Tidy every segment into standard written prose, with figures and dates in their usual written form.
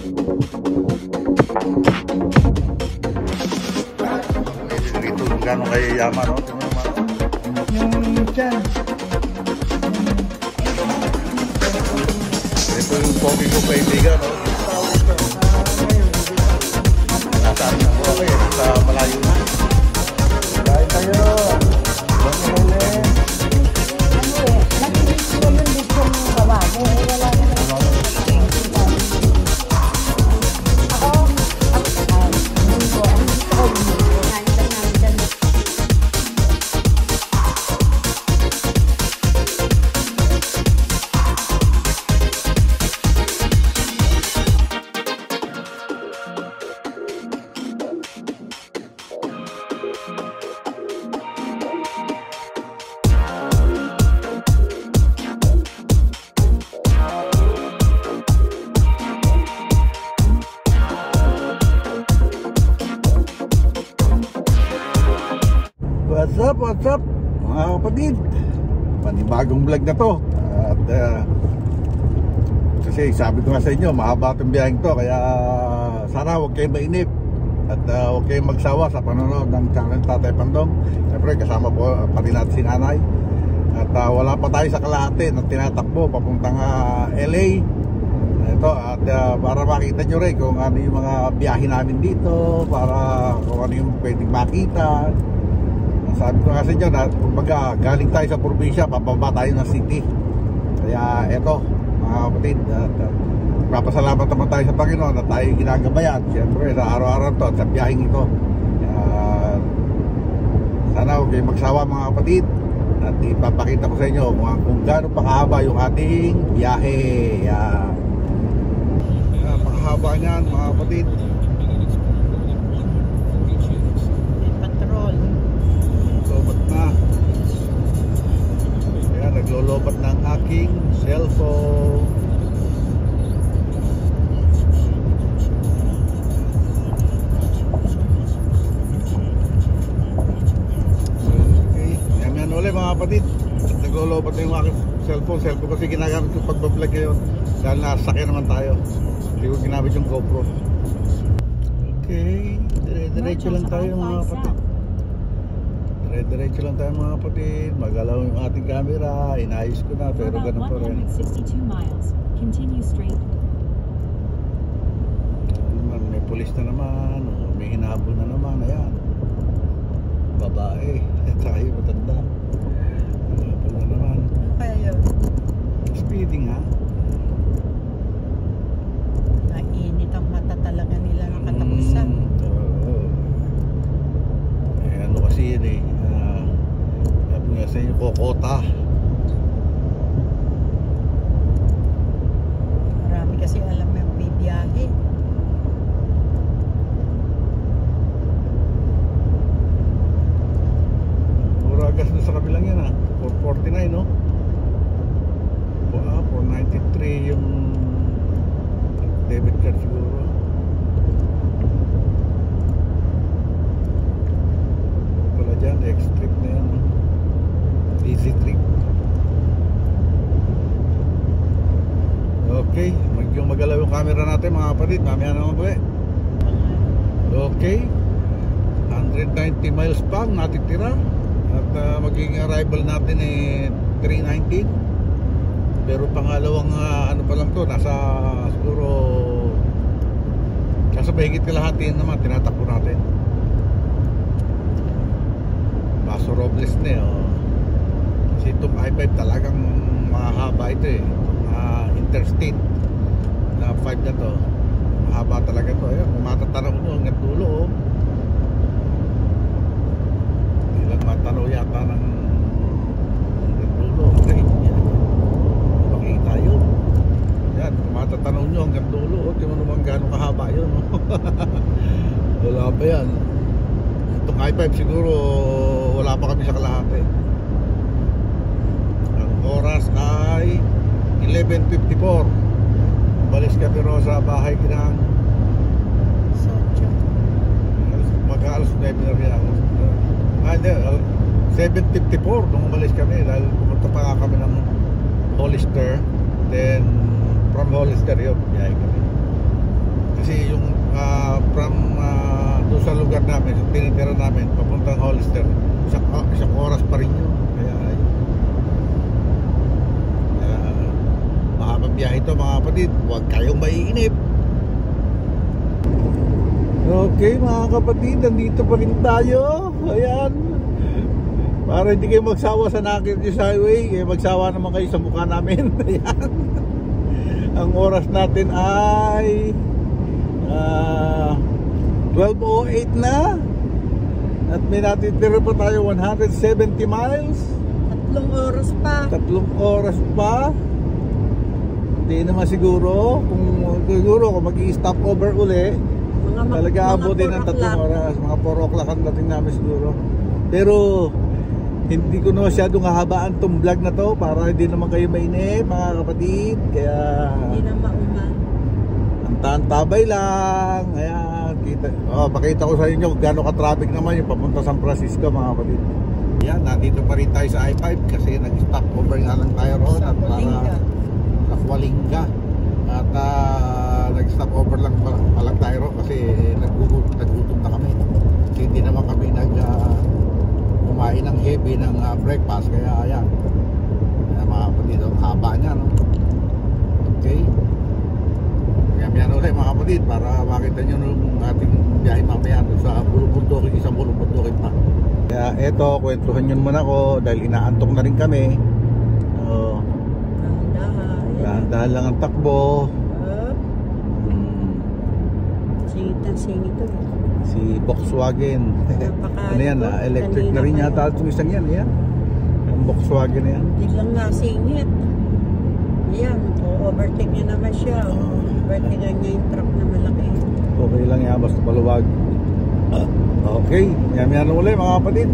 Dito gano'n kayo yaman, no? Yung dyan. Ito yung pogi ko kaibigan, no? Nasaan na po ako eh, sa malayo na. Bahay tayo. Bangulele. Nakinig ko yung dito ng baba. Wala na. What's up mga kapatid, panibagong vlog na to. At kasi sabi ko nga sa inyo, mahaba itong biyaheng to, kaya sana huwag kayong mainip at huwag kayong magsawa sa panonood ng channel Tatay Pandong. Siyempre kasama po pa rin natin si nanay. At wala pa tayo sa kalahati na tinatakbo papuntang LA. Ito, at para makita nyo rin kung ano yung mga biyahe namin dito, para kung ano yung pwedeng makita. Sabi ko kasi nyo na kumbaga galing tayo sa probinsya, pababa tayo ng city. Kaya eto mga kapatid, papasalamat naman tayo sa Panginoon na tayo ginagabayan siyempre sa araw-araw to at sa biyaheng ito. Sana huwag kayong magsawa mga kapatid, at ipapakita ko sa inyo kung gaano pakahaba yung ating biyahe. Pakahaba niyan mga kapatid. Naglolobat ng aking cellphone. Okay, yan ulit mga kapatid. Naglolobat na yung aking cellphone kasi ginagamit ko pagbablog ngayon dahil nasakyan naman tayo, hindi ko ginamit yung GoPro. Okay, diretso lang tayo mga kapatid. Diretso lang tayo mga kapatid. Magalaw yung ating camera. Inayos ko na pero ganun pa rin. 162 miles. Continue straight. May pulis na naman. May hinabol na naman. Ayan. Babae. Tayo matanda. Hinabol na naman. Kaya yun. Speeding ha. Nainit ang mata talaga nila nakatapusan. Ano kasi yun eh. Nga sa inyo, Kokota. Marami kasi alam yung bibiyahe. Muragas na sa kabilang yan 449 no? 493 yung debit card siguro. Wala dyan, X-Trip na yan Easy trip. Okay, magalaw yung camera natin mga kapatid. Mamaya naman po eh. Okay, 190 miles pa ang natitira. At magiging arrival natin eh 319. Pero pangalawang ano pa lang to, nasa siguro nasa mahigit kalahati naman tinatakbo natin. Paso Robles na eh. Kasi itong I-5 talagang mahaba ito eh. Interstate na 5 na to, mahaba talaga to. Ayun, kung matatanaw nyo hanggang dulo hindi lang matanaw yata ng hanggang dulo. Makita yun. Yan, kung matatanaw nyo hanggang dulo, di mo naman gano'ng kahaba yun. Wala pa yan. Itong I-5 siguro wala pa kami sa kalahati. Ang oras ay 11:54. Balis kami ro sa bahay ng mag-alas 9 na rin. 7:54 nung umalis kami dahil pumunta pa kami ng Hollister. Then from Hollister yun, biyahe kami. namin, yung tinitira namin papuntang Hollister, isang oras pa rin yun. Kaya mahabang biyahe ito mga kapatid, huwag kayong maiinip. Okay mga kapatid, nandito pa rin tayo. Ayan, para hindi kayo magsawa sa Naked News Highway, magsawa naman kayo sa mukha namin. Ayan, ang oras natin ay 12:08 na. At may natitira pa tayo 170 miles. 3 oras pa. 3 oras pa. Hindi naman siguro. Kung mag-i-stop over uli, talaga abutin ng 3 oras. Mga 4 o'clock ang dating namin siguro. Pero hindi ko na masyadong hahabaan tong vlog na to para hindi naman kayo mainip mga kapatid. Kaya Hindi na mauman. tabay lang. Ayan, pakita ko sa inyo kung gaano ka-traffic naman yung papunta San Francisco mga kapatid. Yan, nandito pa rin tayo sa I-5 kasi nag-stop over nga lang tayo roon Sa at para sa Hualinga. At nag-stop over lang tayo roon kasi nagutom na kami. Kasi hindi naman kami kumain ng heavy ng breakfast, kaya ayan. Kaya mga kapatid, ang haba niya, no? Okay. Yan ulit mga kapatid para makita nyo nung ating biyahe mamaya sa Bulubundukin, isang Bulubundukin pa. Kaya eto, kwentuhan nyo naman ako dahil inaantok na rin kami. Dahan lang ang takbo. Singit to. Si Volkswagen. Ano yan, electric na rin yata itong isang yan. Yan, yung Volkswagen na yan. Hindi lang nga singit. Ayan, overtake niya naman siya. Overtake niya yung truck na malaki. Okay lang yan, basta paluwag. Okay, yan ulit mga kapatid.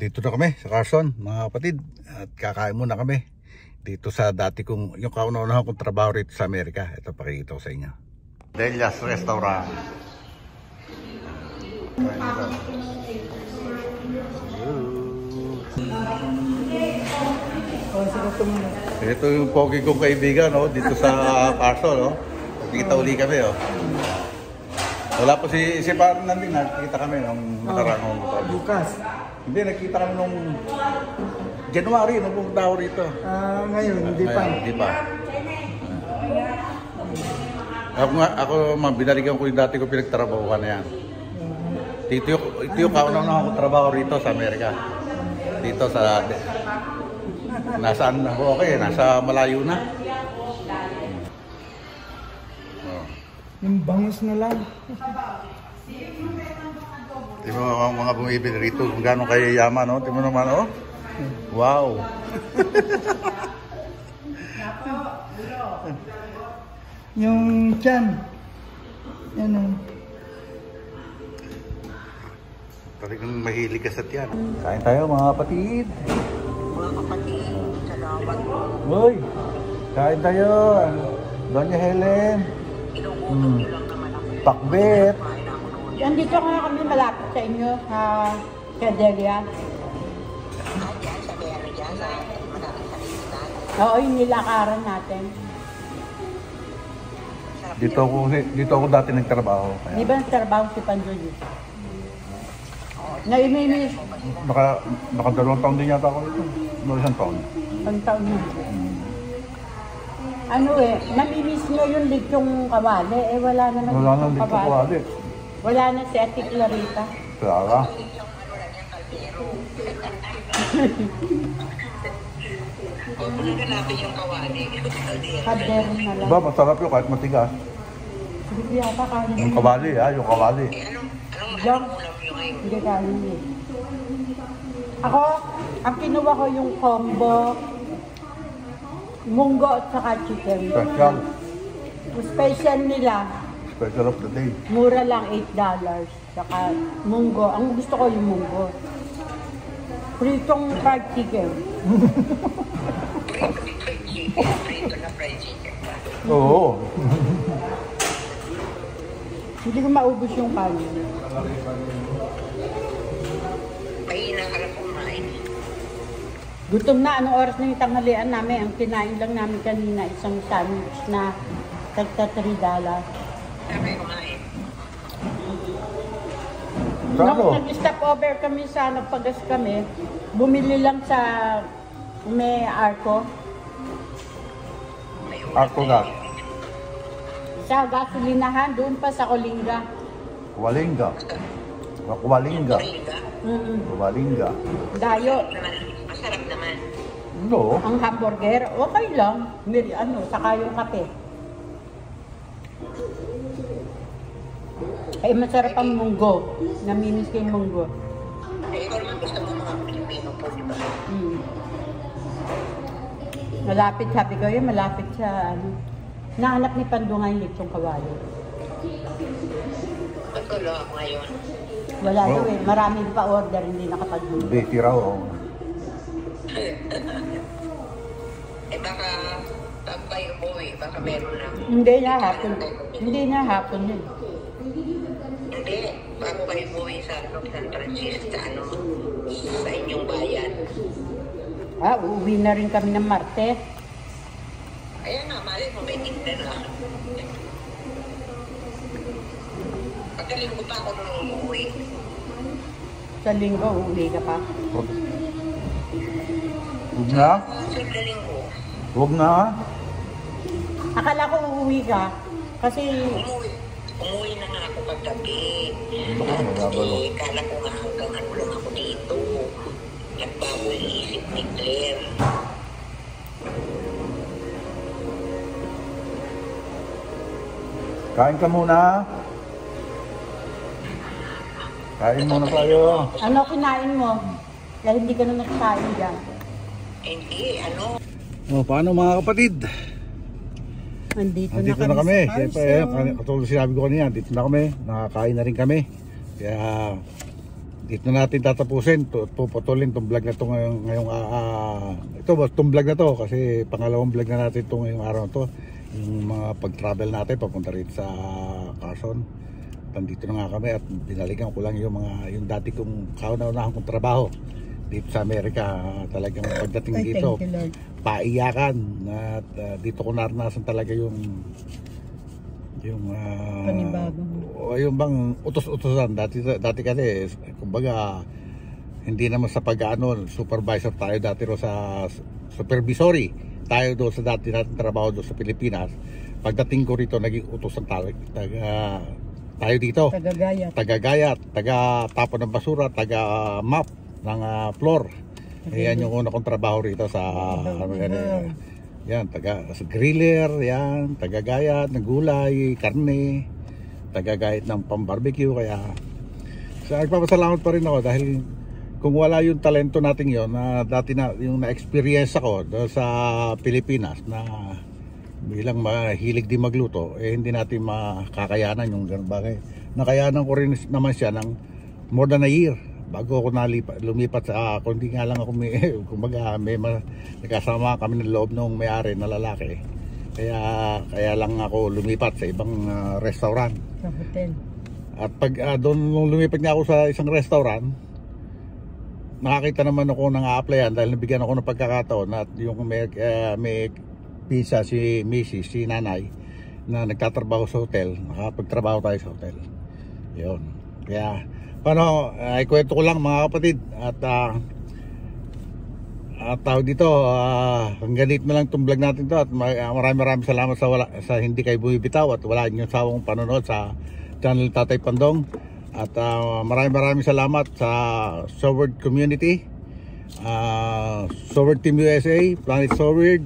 Dito na kami sa Carson mga kapatid at kakain muna kami dito sa dati kong yung kauna-unahan kong trabaho rito sa Amerika. Ito pakikita ko sa inyo, Delia's Restaurant. O, sige tumunod. Ito yung pogi kong kaibigan, no? Dito sa Carson, no? Nakikita uli kami, oh. Wala po si Parang nandun, nakikita kami nung nakarang Bukas. Hindi, nakikita kami nung January, nung pumunta ako rito. Ngayon, hindi pa. Ayun, hindi pa. Ako binalikan ko yung dati ko pinagtrabahuhan na yan. Ito yung kauna-una akong trabaho rito sa Amerika. Dito sa... Nasaan na ako? Okay, nasa malayo na. Oh. Yung bangus na lang. Tingnan mo ang mga bumibili rito kung gano'ng kayayaman, no? Tingnan mo naman, oh. Wow. Yung tiyan. Yan o. Talagang mahilig ka sa tiyan. Kain tayo mga kapatid. Mga kapatid, salamat po. Uy, kain tayo. Doña Helen. Inuutot lang naman ako. Pakbet. Andito nga kami malapit sa inyo, sa Cadelia. Diyan sa Mary, diyan sa malapit sa Litan. Oo, yung nilakaran natin. Dito ako dati nagtrabaho. Kaya Di ba nagtrabaho si Panjoli? Naiminis, baka 2 taon din yata ako dito. 1 taon. ang taon yun. Ano namimiss nyo yung lichong kawali, wala na Wala nang lichong dito ko ali. Wala na si Ate Clarita. Kaya Kung hanapin yung kawali, Kader na lang. ba, masarap yun kahit matigas. Hindi yata kaya Yung kawali, yung kawali. Diyan, ulam nyo ngayon. hindi kaya yun. Ako, ang kinuha ko yung combo, munggo at saka chicken. Special. Special nila, Special of the day. mura lang $8. Saka munggo. Ang gusto ko yung munggo. Pritong fried chicken. Prito na fried chicken pa. Oo. Hindi ko maubos yung kanin. Ay, hinaharap kumain. Gutom na. Anong oras na yung tanghalian namin? Ang kinain lang namin kanina, isang sandwich na tagta $3. Sabi kumain. Nung nag-stop over kami sa nagpagas kami, bumili lang sa may Arco. Ako nga. Sa gasolinahan, doon pa sa Colinga. Walinga. Walinga. Riga. Walinga. Dayo. Masarap naman. No. Ang hamburger, okay lang. Saka yung kape. Ay, masarap ang munggo. Naminis ko yung munggo. Eh, ikaw naman gusto mo mga Pilipino po, di ba? Malapit, sabi ko yun, malapit sa nahanap ni Pandunga yung lechong kawali. Ba't ko ako ngayon? Wala daw marami pa order, hindi nakapag-buli. Hindi, tiraw. Eh, baka bago kayo umuwi, baka meron lang. Hindi niya hapon. Hindi niya hapon yun. Hindi, bago kayo umuwi sa San Francisco, sa inyong bayan. Uuwi na rin kami ng Martes. Ayan na, mali mo, may tinda na. Pagkaling ko pa ako nung umuwi. Sa linggo, uuwi ka pa. Huwag na. Sa linggo, Huwag na. Akala ko uuwi ka. Kasi, umuwi na nga ako paggabi. Magabalo. Kasi kala ko nga hanggang ano lang ako dito. Nagbago yung isip ni Claire. Kain ka muna. Kain muna tayo. ano kinain mo? Dahil hindi ka na nagsain dyan. Hindi, Paano mga kapatid? Andito Na kami. sa Siyempre, katulad sinabi ko kanina, dito na kami. Nakakain na rin kami. Kaya dito na natin tatapusin. Puputulin itong vlog na ito ngayong itong vlog na to kasi pangalawang vlog na natin ito ngayong araw na to. Yung mga pag-travel natin papunta rin sa Carson. Nandito na nga kami at binalikan ko lang yung dati kong kauna-unahan kong trabaho dito sa Amerika. Talagang pagdating Ay, dito, thank you, Lord. paiyakan. At dito ko naranasan talaga yung yung bang utos-utosan. Dati kasi, kumbaga, hindi naman sa pag-ano, supervisor tayo dati ro sa supervisory tayo doon sa dati natin trabaho doon sa Pilipinas. Pagdating ko rito, naging utosan tayo dito, tagagayat, taga-tapon ng basura, taga-map ng floor. Yan yung una kong trabaho rito sa yan, sa griller, yan, tagagayat ng gulay, karne, tagagayat ng pang-barbecue. Kaya nagpapasalamat pa rin ako dahil kung wala yung talento natin yon na dati na yung na-experience ako doon sa Pilipinas na bilang mahilig din magluto, hindi natin makakayanan yung ganun bagay. Nakayanan ko rin naman siya ng more than a year bago ako lumipat sa kundi nga lang ako kumbaga may nagkasama kami ng loob ng may-ari na lalaki. Kaya lang ako lumipat sa ibang restaurant. Sa hotel. At pag doon nung lumipat nga ako sa isang restaurant, nakakita naman ako ng a-applyan dahil nabigyan ako ng pagkakataon at yung may pizza si Mrs. si nanay na nagtatrabaho sa hotel, nakapagtrabaho tayo sa hotel. Yun. Kaya paano, ikwento ko lang mga kapatid at tawag dito, hanggang dito na lang itong vlog natin to at maraming salamat sa hindi kayo bumibitaw at wala niyo sawang panonood sa channel Tatay Pandong. At maraming salamat sa Soward community, Soward Team USA, Planet Soward,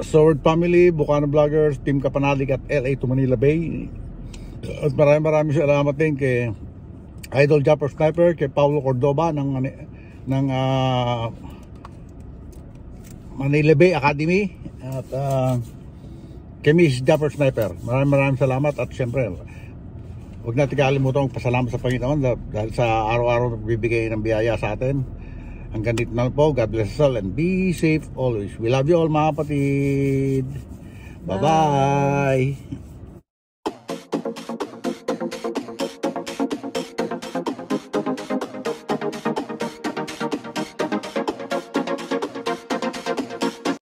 Soward Family, Bukana Vloggers, Team Kapanalig at LA to Manila Bay. At maraming salamat din kay Idol Japper Sniper, kay Paulo Cordoba ng Manila Bay Academy at kay Miss Japper Sniper. Maraming salamat at syempre huwag natin kalimutan pasalamat sa Panginoon dahil sa araw-araw nagbibigay ng biyaya sa atin. Hanggang dito na po. God bless us all and be safe always. We love you all mga kapatid. Bye bye.